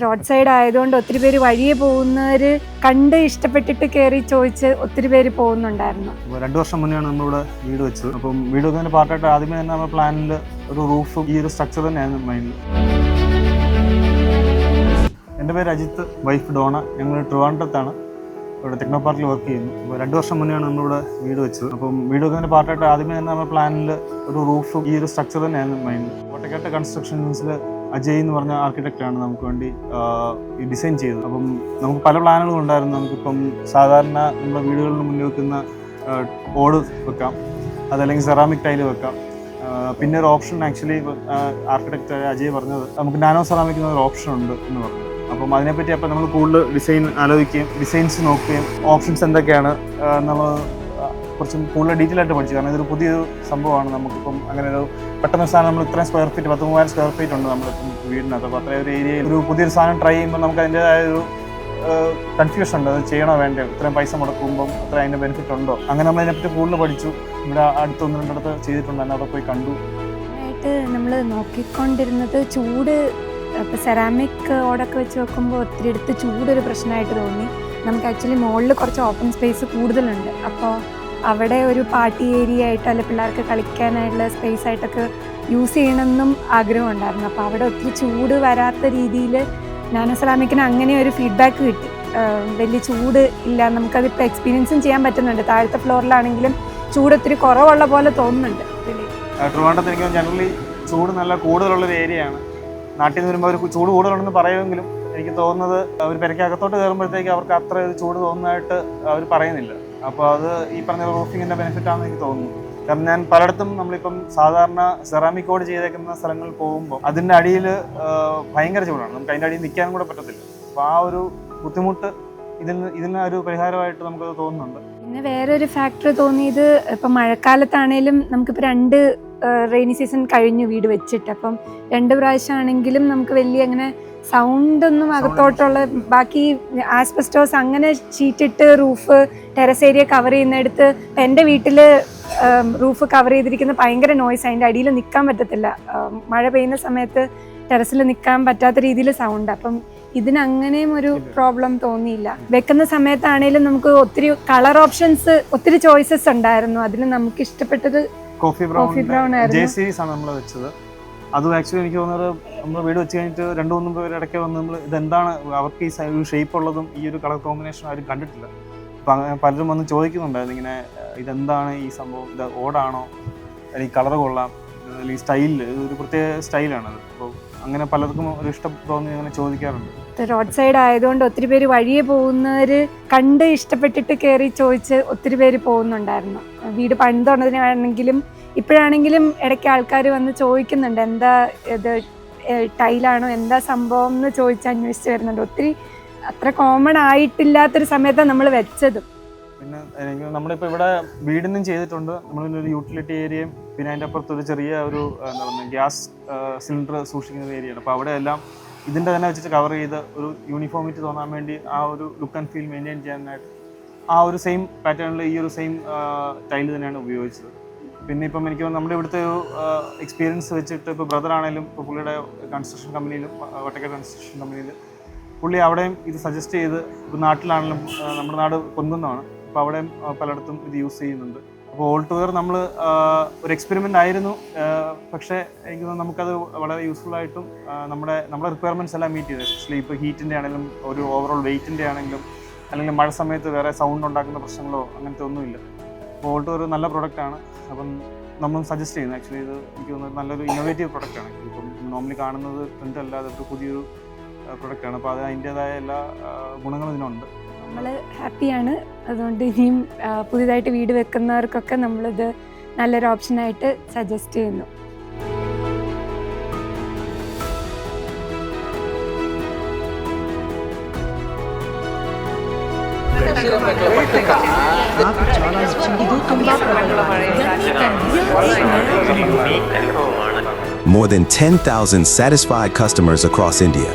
Road side ആയതുകൊണ്ട് ഒത്തിരി പേര് വഴിയെ പോകുന്നവർ കണ്ട് ഇഷ്ടപ്പെട്ടിട്ട് കയറി ചോദിച്ച് ഒത്തിരി പേര് പോകുന്നുണ്ടായിരുന്നു. 2 വർഷം മുന്നെയാണ് നമ്മളിവിടെ വീട് വെച്ചത്. അപ്പം വീട് വെക്കുന്നതിൻ്റെ പാർട്ടായിട്ട് ആദ്യമേ തന്നെ നമ്മുടെ പ്ലാനിൽ ഒരു റൂഫും ഈ ഒരു സ്ട്രക്ചർ തന്നെയായിരുന്നു മൈൻഡിൽ. എൻ്റെ പേര് അജിത്ത്, വൈഫ് ഡോണ. ഞങ്ങൾ ട്രിവാൻഡ്രത്താണ് ഇവിടെ ടെക്നോ പാർക്കിൽ വർക്ക് ചെയ്യുന്നു. അപ്പോൾ 2 വർഷം മുന്നെയാണ് നമ്മളിവിടെ വീട് വെച്ചത്. അപ്പം വീട് വെക്കുന്നതിൻ്റെ പാർട്ടായിട്ട് ആദ്യമേ തന്നെ നമ്മുടെ പ്ലാനിൽ ഒരു റൂഫും ഈ ഒരു സ്ട്രക്ചർ തന്നെയായിരുന്നു മൈൻഡിൽ. കോട്ടക്കാട്ട് കൺസ്ട്രക്ഷൻസിൽ അജയ് എന്ന് പറഞ്ഞ ആർക്കിടെക്റ്റാണ് നമുക്ക് വേണ്ടി ഈ ഡിസൈൻ ചെയ്തത്. അപ്പം നമുക്ക് പല പ്ലാനുകളും ഉണ്ടായിരുന്നു. നമുക്കിപ്പം സാധാരണ നമ്മുടെ വീടുകളിൽ മുന്നിൽ വെക്കുന്ന ഓട് വെക്കാം, അതല്ലെങ്കിൽ സെറാമിക് ടൈല് വെക്കാം. പിന്നെ ഒരു ഓപ്ഷൻ ആക്ച്വലി ആർക്കിടെക്റ്റ് അജയ് പറഞ്ഞത് നമുക്ക് നാനോ സെറാമിക് എന്നൊരു ഓപ്ഷൻ ഉണ്ട് എന്ന് പറഞ്ഞു. അപ്പം അതിനെപ്പറ്റി അപ്പം നമ്മൾ കൂടുതൽ ഡിസൈൻ ആലോചിക്കുകയും ഡിസൈൻസ് നോക്കുകയും ഓപ്ഷൻസ് എന്തൊക്കെയാണ് നമ്മൾ കുറച്ചും കൂടുതൽ ഡീറ്റെയിൽ ആയിട്ട് പഠിച്ചു. കാരണം ഇതൊരു പുതിയൊരു സംഭവമാണ്. നമുക്കിപ്പം അങ്ങനെ ഒരു പെട്ടെന്ന് സാധനം നമ്മൾ ഇത്രയും സ്ക്വയർ ഫീറ്റ് 10,000 സ്ക്വയർ ഫീറ്റ് ഉണ്ട് നമ്മളിപ്പം വീടിനകത്ത്. അപ്പോൾ അത്രയും ഒരു ഏരിയയിൽ ഒരു പുതിയൊരു സാധനം ട്രൈ ചെയ്യുമ്പോൾ നമുക്ക് അതിൻ്റെതായ ഒരു കൺഫ്യൂഷൻ ഉണ്ട്. അത് ചെയ്യണോ വേണ്ടോ, ഇത്രയും പൈസ മുടക്കുമ്പം അത്ര അതിൻ്റെ ബെനിഫിറ്റ് ഉണ്ടോ. അങ്ങനെ നമ്മൾ അതിനെപ്പറ്റി കൂടുതൽ പഠിച്ചു. ഇവിടെ അടുത്ത് 1-2 ചെയ്തിട്ടുണ്ടായിരുന്നു, അവിടെ പോയി കണ്ടു. ആയിട്ട് നമ്മൾ നോക്കിക്കൊണ്ടിരുന്നത് ചൂട്. ഇപ്പോൾ സെറാമിക് ഓടൊക്കെ വെച്ച് നോക്കുമ്പോൾ ഒത്തിരി അടുത്ത് ചൂടൊരു പ്രശ്നമായിട്ട് തോന്നി. നമുക്ക് ആക്ച്വലി മുകളിൽ കുറച്ച് ഓപ്പൺ സ്പേസ് കൂടുതലുണ്ട്. അപ്പോൾ അവിടെ ഒരു പാർട്ടി ഏരിയ ആയിട്ട് അല്ലെ പിള്ളേർക്ക് കളിക്കാനായിട്ടുള്ള സ്പേസ് ആയിട്ടൊക്കെ യൂസ് ചെയ്യണമെന്നും ആഗ്രഹമുണ്ടായിരുന്നു. അപ്പോൾ അവിടെ ഒത്തിരി ചൂട് വരാത്ത രീതിയിൽ നാനോ സെറാമിക്കിന് അങ്ങനെ ഒരു ഫീഡ്ബാക്ക് കിട്ടി. വലിയ ചൂട് ഇല്ല, നമുക്കതിപ്പോൾ എക്സ്പീരിയൻസും ചെയ്യാൻ പറ്റുന്നുണ്ട്. താഴത്തെ ഫ്ലോറിലാണെങ്കിലും ചൂട് ഒത്തിരി കുറവുള്ള പോലെ തോന്നുന്നുണ്ട്. ട്രിവാൻഡ്രത്ത് എനിക്ക് ജനറലി ചൂട് നല്ല കൂടുതലുള്ളൊരു ഏരിയയാണ്. നാട്ടിൽ നിന്ന് വരുമ്പോൾ അവർ ചൂട് കൂടുതലുണ്ടെന്ന് പറയുമെങ്കിലും എനിക്ക് തോന്നുന്നത് അവർ പെരക്കകത്തോട്ട് കയറുമ്പോഴത്തേക്ക് അവർക്ക് അത്ര ഒരു ചൂട് തോന്നുന്നതായിട്ട് അവർ പറയുന്നില്ല. അപ്പോൾ അത് ഈ പറഞ്ഞ റൂഫിങ്ങിൻ്റെ ബെനിഫിറ്റാണെന്ന് എനിക്ക് തോന്നുന്നു. കാരണം ഞാൻ പലയിടത്തും നമ്മളിപ്പം സാധാരണ സെറാമിക് ഓട് ചെയ്തേക്കുന്ന സ്ഥലങ്ങളിൽ പോകുമ്പോൾ അതിൻ്റെ അടിയിൽ ഭയങ്കര ചൂടാണ്. നമുക്ക് അതിൻ്റെ അടിയിൽ നിൽക്കാനും കൂടെ പറ്റത്തില്ല. അപ്പോൾ ആ ഒരു ബുദ്ധിമുട്ട് ഇതിന് ഒരു പരിഹാരമായിട്ട് നമുക്കത് തോന്നുന്നുണ്ട്. പിന്നെ വേറൊരു ഫാക്ടർ തോന്നിയത് ഇപ്പം മഴക്കാലത്താണേലും നമുക്കിപ്പോൾ 2 റെയിനി സീസൺ കഴിഞ്ഞു വീട് വെച്ചിട്ട്. അപ്പം 2 പ്രാവശ്യമാണെങ്കിലും നമുക്ക് വലിയ അങ്ങനെ സൗണ്ടൊന്നും അകത്തോട്ടുള്ള ബാക്കി ആസ്ബസ്റ്റോസ് അങ്ങനെ ഷീറ്റിട്ട് റൂഫ് ടെറസ് ഏരിയ കവർ ചെയ്യുന്നിടത്ത് ഇപ്പം എൻ്റെ വീട്ടിൽ റൂഫ് കവർ ചെയ്തിരിക്കുന്ന ഭയങ്കര നോയ്സ്. അതിൻ്റെ അടിയിൽ നിൽക്കാൻ പറ്റത്തില്ല. മഴ പെയ്യുന്ന സമയത്ത് ടെറസിൽ നിൽക്കാൻ പറ്റാത്ത രീതിയിൽ സൗണ്ട്. അപ്പം ഇതിനങ്ങനെയും ഒരു പ്രോബ്ലം തോന്നിയില്ല. വെക്കുന്ന സമയത്താണേലും നമുക്ക് ഒത്തിരി കളർ ഓപ്ഷൻസ്, ഒത്തിരി ചോയ്സസ് ഉണ്ടായിരുന്നു. അതിൽ നമുക്ക് ഇഷ്ടപ്പെട്ടത് കോഫി ബ്രൗൺ ആണ് നമ്മൾ വെച്ചത്. അതും ആക്ച്വലി എനിക്ക് തോന്നുന്നത് നമ്മൾ വീട് വെച്ച് കഴിഞ്ഞിട്ട് 2-3 പേര് ഇടയ്ക്ക് വന്ന് നമ്മൾ ഇതെന്താണ് അവർക്ക് ഈ ഷേപ്പ് ഉള്ളതും ഈ ഒരു കളർ കോമ്പിനേഷൻ ആരും കണ്ടിട്ടില്ല. അപ്പം പലരും വന്ന് ചോദിക്കുന്നുണ്ടായിരുന്നു ഇങ്ങനെ ഇതെന്താണ് ഈ സംഭവം, ഇത് ഓടാണോ, അല്ലെങ്കിൽ കളർ കൊള്ളാം, അല്ലെങ്കിൽ സ്റ്റൈലിൽ ഒരു പ്രത്യേക സ്റ്റൈലാണത്. അപ്പോൾ അങ്ങനെ പലർക്കും ഒരു ഇഷ്ടം തോന്നി അങ്ങനെ ചോദിക്കാറുണ്ട്. റോഡ് സൈഡ് ആയതുകൊണ്ട് ഒത്തിരി പേര് വഴിയെ പോകുന്നവർ കണ്ട് ഇഷ്ടപ്പെട്ടിട്ട് കയറി ചോദിച്ച് ഒത്തിരി പേര് പോകുന്നുണ്ടായിരുന്നു. വീട് പണിതുകൊണ്ടതിനാണെങ്കിലും ഇപ്പോഴാണെങ്കിലും ഇടയ്ക്ക് ആൾക്കാർ വന്ന് ചോദിക്കുന്നുണ്ട് എന്താ ഇത് ടൈലാണോ എന്താ സംഭവം എന്ന് ചോദിച്ച് അന്വേഷിച്ച് വരുന്നുണ്ട്. ഒത്തിരി അത്ര കോമൺ ആയിട്ടില്ലാത്തൊരു സമയത്താണ് നമ്മൾ വെച്ചതും. പിന്നെ നമ്മളിപ്പോൾ ഇവിടെ വീടിനും ചെയ്തിട്ടുണ്ട്. നമ്മളൊരു യൂട്ടിലിറ്റി ഏരിയയും പിന്നെ അതിൻ്റെ അപ്പുറത്ത് ഒരു ചെറിയ ഒരു എന്താ പറയുക ഗ്യാസ് സിലിണ്ടർ സൂക്ഷിക്കുന്ന ഏരിയയാണ്. അപ്പോൾ അവിടെ എല്ലാം ഇതിൻ്റെ തന്നെ വെച്ചിട്ട് കവർ ചെയ്ത് ഒരു യൂണിഫോമിറ്റി തോന്നാൻ വേണ്ടി ആ ഒരു ലുക്ക് ആൻഡ് ഫീൽ മെയിൻറ്റെയിൻ ചെയ്യാനായിട്ട് ആ ഒരു സെയിം പാറ്റേണിൽ ഈ ഒരു സെയിം ടൈല് തന്നെയാണ് ഉപയോഗിച്ചത്. പിന്നെ ഇപ്പം എനിക്ക് നമ്മുടെ ഇവിടുത്തെ ഒരു എക്സ്പീരിയൻസ് വെച്ചിട്ട് ഇപ്പോൾ ബ്രദറാണേലും ഇപ്പോൾ പുള്ളിയുടെ കൺസ്ട്രക്ഷൻ കമ്പനിയിലും കോട്ടക്കാട് കൺസ്ട്രക്ഷൻ കമ്പനിയിൽ പുള്ളി അവിടെയും ഇത് സജസ്റ്റ് ചെയ്ത് ഇപ്പോൾ നാട്ടിലാണെങ്കിലും നമ്മുടെ നാട് പൊൻകുന്നമാണ്. അപ്പോൾ അവിടെയും പലയിടത്തും ഇത് യൂസ് ചെയ്യുന്നുണ്ട്. അപ്പോൾ ഓൾ ടുഗദർ നമ്മൾ ഒരു എക്സ്പെരിമെൻ്റ് ആയിരുന്നു. പക്ഷേ എനിക്ക് തോന്നുന്നു നമുക്കത് വളരെ യൂസ്ഫുള്ളായിട്ടും നമ്മുടെ റിക്വയർമെൻറ്റ്സ് എല്ലാം മീറ്റ് ചെയ്തു. എസ്പെഷ്യലി ഇപ്പോൾ ഹീറ്റിൻ്റെ ആണെങ്കിലും ഒരു ഓവറോൾ വെയിറ്റിൻ്റെ ആണെങ്കിലും അല്ലെങ്കിൽ മഴ സമയത്ത് വേറെ സൗണ്ട് ഉണ്ടാക്കുന്ന പ്രശ്നങ്ങളോ അങ്ങനത്തെ ഒന്നുമില്ല. അപ്പോൾ ഓൾ ടുഗദർ നല്ല പ്രൊഡക്റ്റാണ്. അപ്പം നമ്മൾ സജസ്റ്റ് ചെയ്യുന്നത് ആക്ച്വലി ഇത് എനിക്ക് തോന്നുന്നത് നല്ലൊരു ഇന്നോവേറ്റീവ് പ്രൊഡക്റ്റാണ്. ഇപ്പം നോർമലി കാണുന്നത് പ്രിൻ്റ് അല്ലാതെ ഒരു പുതിയൊരു പ്രൊഡക്റ്റാണ്. അപ്പോൾ അത് അതിൻ്റേതായ എല്ലാ ഗുണങ്ങളും ഇതിനുണ്ട്. നമ്മൾ ഹാപ്പിയാണ്. അതുകൊണ്ട് ഇനിയും പുതിയതായിട്ട് വീട് വെക്കുന്നവർക്കൊക്കെ നമ്മളിത് നല്ലൊരു ഓപ്ഷനായിട്ട് സജസ്റ്റ് ചെയ്യുന്നു. More than 10,000 satisfied customers across India.